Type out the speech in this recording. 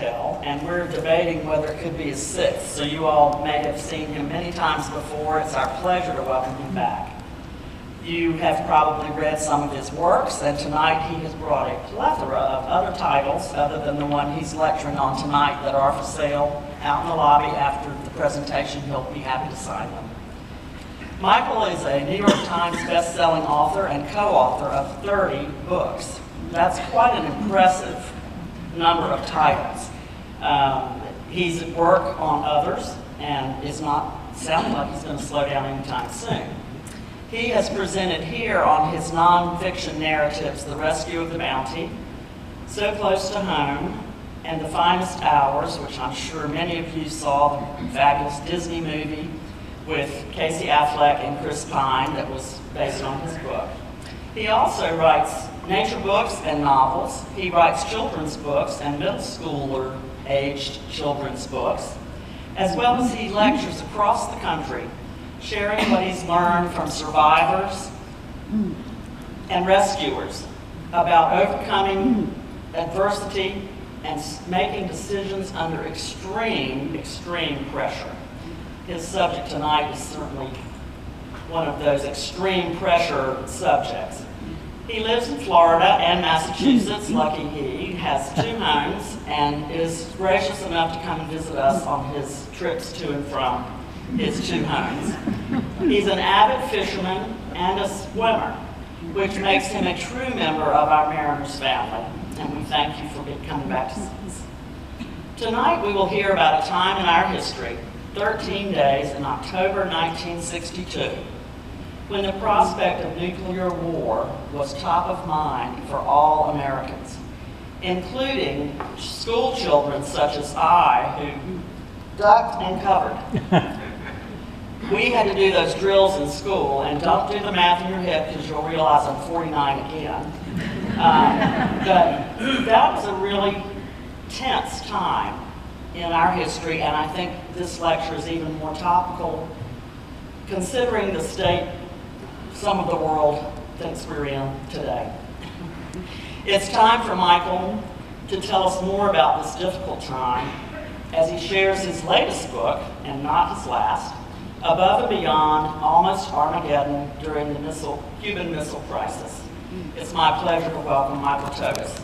and we're debating whether it could be his sixth. So you all may have seen him many times before. It's our pleasure to welcome him back. You have probably read some of his works, and tonight he has brought a plethora of other titles other than the one he's lecturing on tonight that are for sale out in the lobby after the presentation. He'll be happy to sign them. Michael is a New York Times best-selling author and co-author of 30 books. That's quite an impressive number of titles. He's at work on others and is not sounding like he's going to slow down anytime soon. He has presented here on his nonfiction narratives, The Rescue of the Bounty, So Close to Home, and The Finest Hours, which I'm sure many of you saw, the fabulous Disney movie with Casey Affleck and Chris Pine that was based on his book. He also writes nature books and novels. He writes children's books and middle schooler-aged children's books, as well as he lectures across the country, sharing what he's learned from survivors and rescuers about overcoming adversity and making decisions under extreme, extreme pressure. His subject tonight is certainly one of those extreme pressure subjects. He lives in Florida and Massachusetts, lucky he, has 2 homes, and is gracious enough to come and visit us on his trips to and from his 2 homes. He's an avid fisherman and a swimmer, which makes him a true member of our Mariners family, and we thank you for coming back to see us. Tonight we will hear about a time in our history, 13 days in October 1962, when the prospect of nuclear war was top of mind for all Americans, including school children such as I, who ducked and covered. We had to do those drills in school, and don't do the math in your head because you'll realize I'm 49 again. But that was a really tense time in our history, and I think this lecture is even more topical considering the state some of the world thinks we're in today. It's time for Michael to tell us more about this difficult time as he shares his latest book, and not his last, Above and Beyond, Almost Armageddon During the Cuban Missile Crisis. It's my pleasure to welcome Michael Tougias.